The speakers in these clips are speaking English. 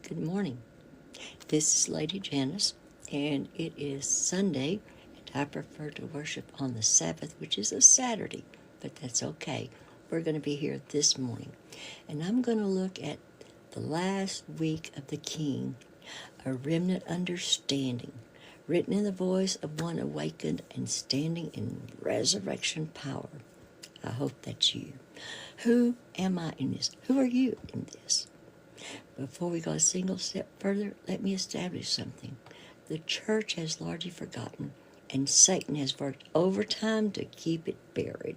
Good morning. This is Lady Janice, and it is Sunday, and I prefer to worship on the Sabbath, which is a Saturday, but that's okay. We're going to be here this morning, and I'm going to look at the last week of the King, a remnant understanding, written in the voice of one awakened and standing in resurrection power. I hope that's you. Who am I in this? Who are you in this? Before we go a single step further, let me establish something. The church has largely forgotten, and Satan has worked overtime to keep it buried.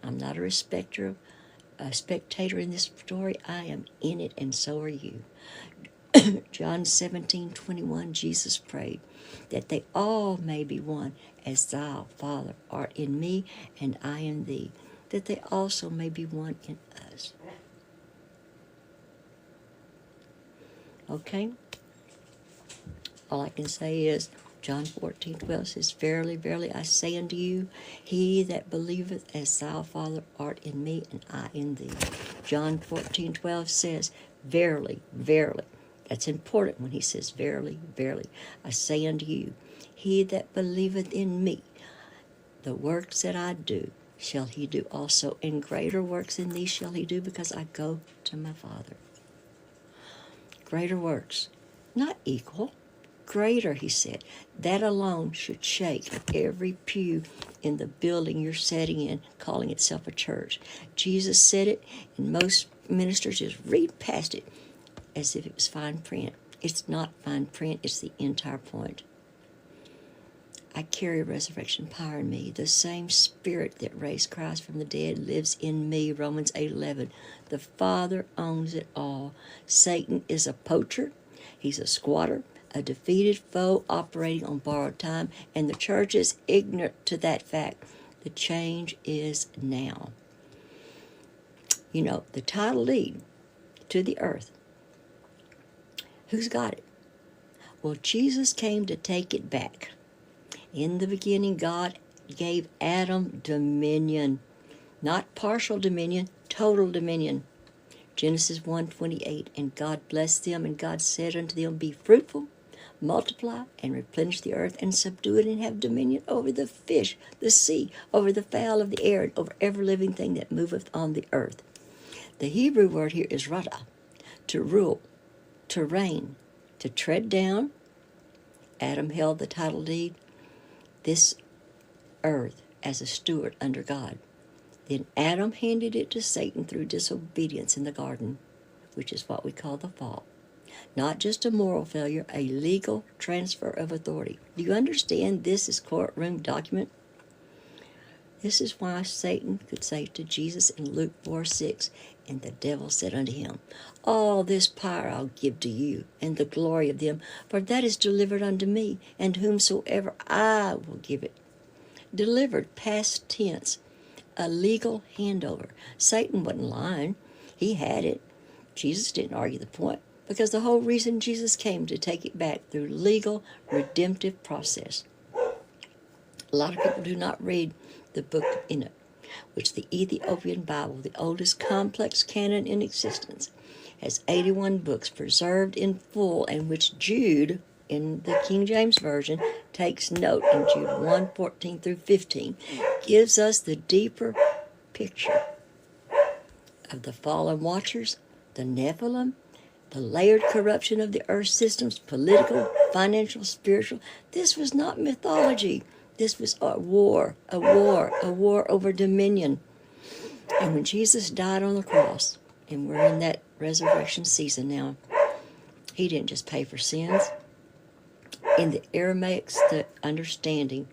I'm not a spectator in this story. I am in it, and so are you. John 17:21, Jesus prayed that they all may be one, as thou, Father, art in me, and I in thee, that they also may be one in us. Okay? All I can say is, John 14:12 says, Verily, verily, I say unto you, he that believeth as thou, Father, art in me, and I in thee. John 14:12 says, Verily, verily. That's important when he says, Verily, verily, I say unto you, he that believeth in me, the works that I do, shall he do also, and greater works than these shall he do, because I go to my Father. Greater works, not equal, greater, he said. That alone should shake every pew in the building you're sitting in, calling itself a church. Jesus said it, and most ministers just read past it as if it was fine print. It's not fine print, it's the entire point. I carry resurrection power in me. The same Spirit that raised Christ from the dead lives in me, Romans 8:11. The Father owns it all. Satan is a poacher. He's a squatter, a defeated foe operating on borrowed time, and the church is ignorant to that fact. The change is now. You know, the title deed to the earth. Who's got it? Well, Jesus came to take it back. In the beginning, God gave Adam dominion, not partial dominion, total dominion. Genesis 1:28, and God blessed them, and God said unto them, Be fruitful, multiply, and replenish the earth, and subdue it, and have dominion over the fish, the sea, over the fowl of the air, and over every living thing that moveth on the earth. The Hebrew word here is rada, to rule, to reign, to tread down. Adam held the title deed, this earth, as a steward under God. Then Adam handed it to Satan through disobedience in the garden, which is what we call the fall. Not just a moral failure, a legal transfer of authority. Do you understand this is courtroom document? This is why Satan could say to Jesus in Luke 4:6, and the devil said unto him, All this power I'll give to you, and the glory of them, for that is delivered unto me, and whomsoever I will give it. Delivered, past tense, a legal handover. Satan wasn't lying. He had it. Jesus didn't argue the point, because the whole reason Jesus came to take it back through legal, redemptive process. A lot of people do not read the book of Enoch, which the Ethiopian Bible, the oldest complex canon in existence, has 81 books preserved in full, and which Jude, in the King James Version, takes note in Jude 1:14 through 15, gives us the deeper picture of the fallen watchers, the Nephilim, the layered corruption of the earth systems, political, financial, spiritual. This was not mythology. This was a war over dominion. And when Jesus died on the cross, and we're in that resurrection season now, he didn't just pay for sins. In the Aramaic understanding,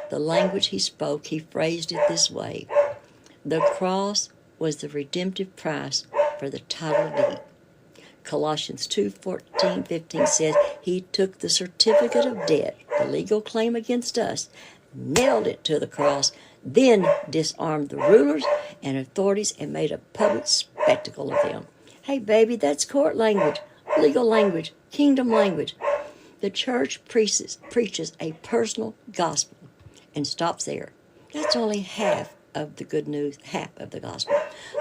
the language he spoke, he phrased it this way. The cross was the redemptive price for the title deed. Colossians 2:14-15 says, He took the certificate of debt, the legal claim against us, nailed it to the cross, then disarmed the rulers and authorities and made a public spectacle of them. Hey, baby, that's court language, legal language, kingdom language. The church preaches a personal gospel and stops there. That's only half of the good news, half of the gospel.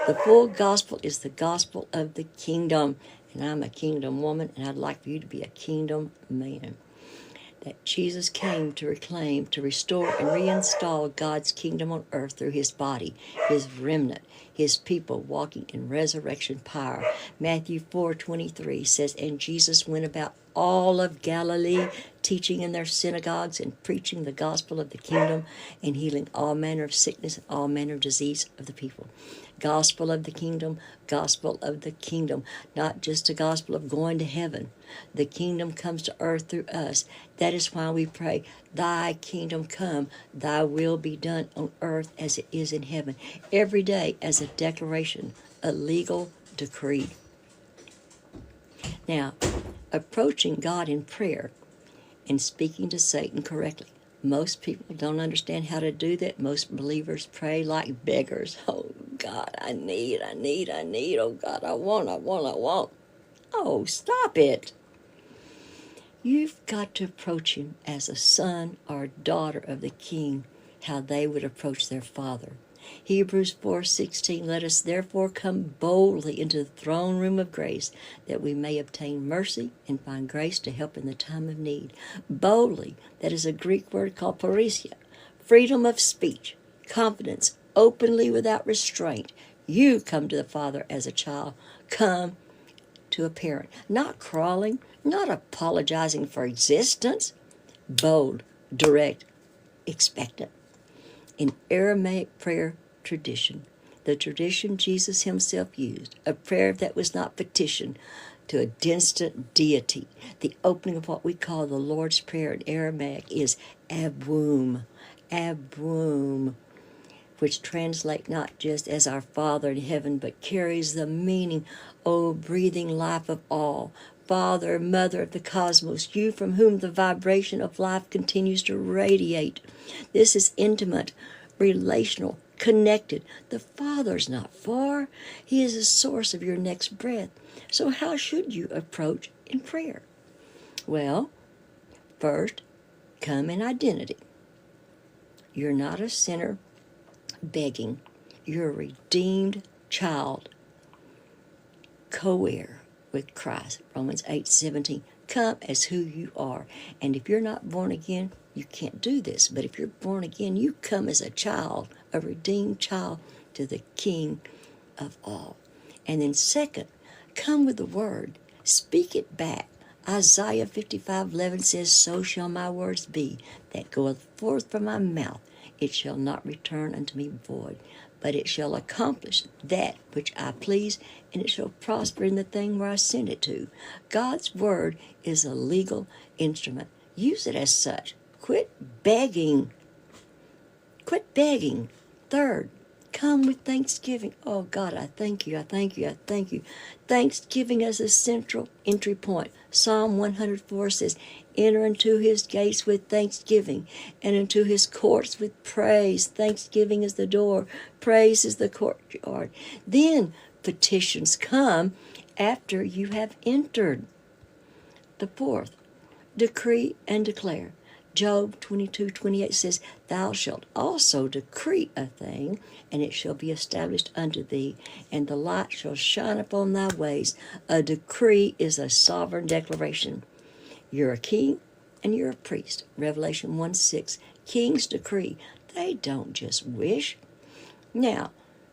The full gospel is the gospel of the kingdom, and I'm a kingdom woman, and I'd like for you to be a kingdom man. That Jesus came to reclaim, to restore, and reinstall God's kingdom on earth through his body, his remnant, his people walking in resurrection power. Matthew 4:23 says, and Jesus went about all of Galilee, teaching in their synagogues and preaching the gospel of the kingdom and healing all manner of sickness and all manner of disease of the people. Gospel of the kingdom, gospel of the kingdom, not just a gospel of going to heaven. The kingdom comes to earth through us. That is why we pray, thy kingdom come, thy will be done on earth as it is in heaven. Every day as a declaration, a legal decree. Now, approaching God in prayer and speaking to Satan correctly. Most people don't understand how to do that. Most believers pray like beggars. Oh, God, I need. Oh, God, I want. Oh, stop it. You've got to approach him as a son or daughter of the king, how they would approach their father. Hebrews 4:16, let us therefore come boldly into the throne room of grace, that we may obtain mercy and find grace to help in the time of need. Boldly, that is a Greek word called parrhesia, freedom of speech, confidence, openly without restraint. You come to the Father as a child. Come to a parent, not crawling, not apologizing for existence. Bold, direct, expectant. In Aramaic prayer tradition, the tradition Jesus himself used, a prayer that was not petition to a distant deity. The opening of what we call the Lord's Prayer in Aramaic is abwum, which translate not just as our Father in heaven, but carries the meaning, O breathing life of all, Father, Mother of the cosmos, you from whom the vibration of life continues to radiate. This is intimate, relational, connected. The Father's not far. He is the source of your next breath. So how should you approach in prayer? Well, first, come in identity. You're not a sinner begging. You're a redeemed child, co-heir with Christ. Romans 8:17. Come as who you are. And if you're not born again, you can't do this. But if you're born again, you come as a child, a redeemed child to the King of all. And then second, come with the word. Speak it back. Isaiah 55:11 says, so shall my words be that goeth forth from my mouth. It shall not return unto me void, but it shall accomplish that which I please, and it shall prosper in the thing where I send it to. God's word is a legal instrument. Use it as such. Quit begging. Third, come with thanksgiving. Oh, God, I thank you. Thanksgiving as a central entry point. Psalm 104 says, enter into his gates with thanksgiving and into his courts with praise. Thanksgiving is the door. Praise is the courtyard. Then petitions come after you have entered. The fourth, decree and declare. Job 22:28 says, thou shalt also decree a thing, and it shall be established unto thee, and the light shall shine upon thy ways. A decree is a sovereign declaration. You're a king and you're a priest. Revelation 1:6. Kings decree. They don't just wish. Now,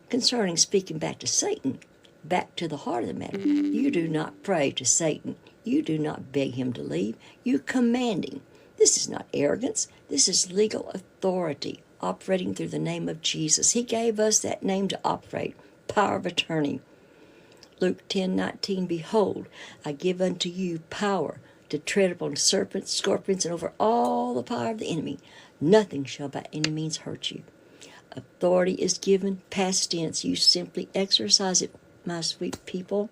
concerning speaking back to Satan, back to the heart of the matter, you do not pray to Satan. You do not beg him to leave. You command him. This is not arrogance. This is legal authority operating through the name of Jesus. He gave us that name to operate. Power of attorney. Luke 10:19, behold, I give unto you power to tread upon serpents, scorpions, and over all the power of the enemy. Nothing shall by any means hurt you. Authority is given, past tense. You simply exercise it, my sweet people.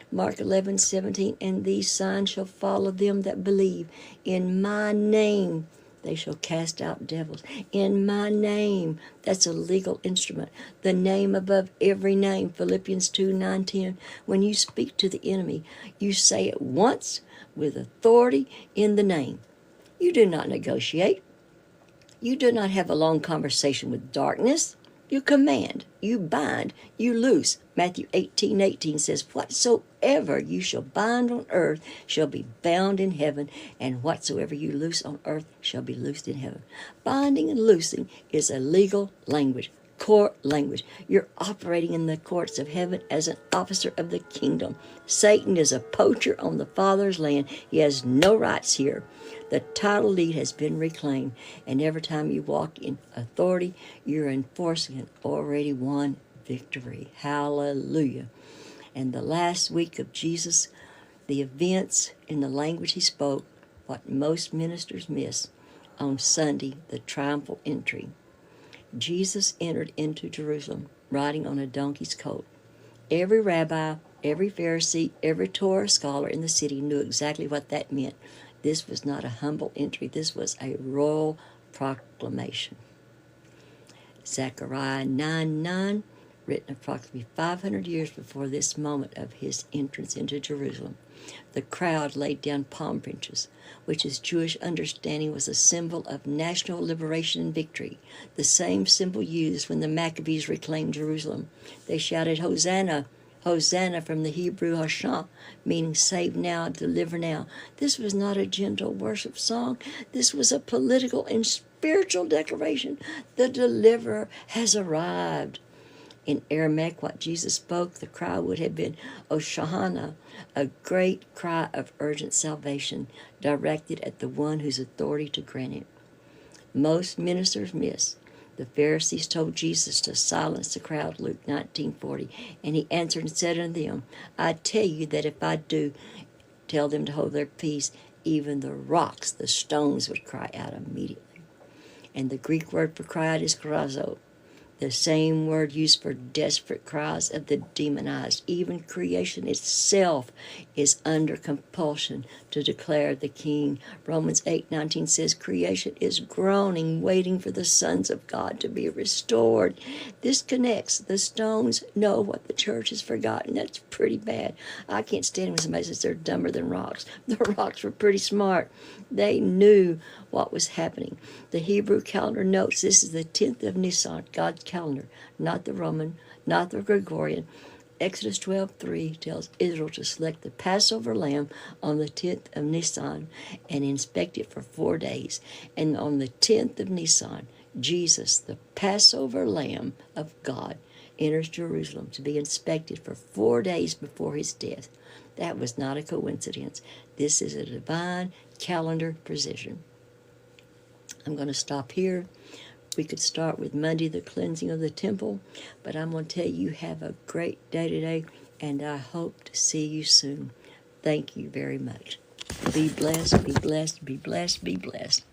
Mark 11:17, and these signs shall follow them that believe. In my name they shall cast out devils. In my name. That's a legal instrument. The name above every name. Philippians 2:9-10. When you speak to the enemy, you say it once with authority in the name. You do not negotiate. You do not have a long conversation with darkness. You command, you bind, you loose. Matthew 18:18 says, whatsoever you shall bind on earth shall be bound in heaven, and whatsoever you loose on earth shall be loosed in heaven. Binding and loosing is a legal language, court language. You're operating in the courts of heaven as an officer of the kingdom. Satan is a poacher on the Father's land. He has no rights here. The title deed has been reclaimed, and every time you walk in authority, you're enforcing an already won victory. Hallelujah. And the last week of Jesus, the events in the language he spoke, what most ministers miss, on Sunday, the triumphal entry. Jesus entered into Jerusalem riding on a donkey's colt. Every rabbi, every Pharisee, every Torah scholar in the city knew exactly what that meant. This was not a humble entry. This was a royal proclamation. Zechariah 9:9, written approximately 500 years before this moment of his entrance into Jerusalem. The crowd laid down palm branches, which is Jewish understanding was a symbol of national liberation and victory, the same symbol used when the Maccabees reclaimed Jerusalem. They shouted, Hosanna, Hosanna, from the Hebrew Hoshah, meaning save now, deliver now. This was not a gentle worship song. This was a political and spiritual declaration. The deliverer has arrived. In Aramaic, what Jesus spoke, the cry would have been Hosanna, a great cry of urgent salvation directed at the one whose authority to grant it. Most ministers miss. The Pharisees told Jesus to silence the crowd, Luke 19:40, and he answered and said unto them, I tell you that if I do tell them to hold their peace, even the rocks, the stones, would cry out immediately. And the Greek word for cry out is krazo, the same word used for desperate cries of the demonized. Even creation itself is under compulsion to declare the King. Romans 8:19 says creation is groaning, waiting for the sons of God to be restored. This connects. The stones know what the church has forgotten. That's pretty bad. I can't stand when somebody says they're dumber than rocks. The rocks were pretty smart. They knew what was happening. The Hebrew calendar notes this is the 10th of Nisan, God's calendar, not the Roman, not the Gregorian. Exodus 12:3 tells Israel to select the Passover lamb on the 10th of Nisan and inspect it for 4 days. And on the 10th of Nisan, Jesus, the Passover lamb of God, enters Jerusalem to be inspected for 4 days before his death. That was not a coincidence. This is a divine calendar precision. I'm going to stop here. We could start with Monday, the cleansing of the temple, but I'm going to tell you have a great day today, and I hope to see you soon. Thank you very much. Be blessed, be blessed, be blessed, be blessed.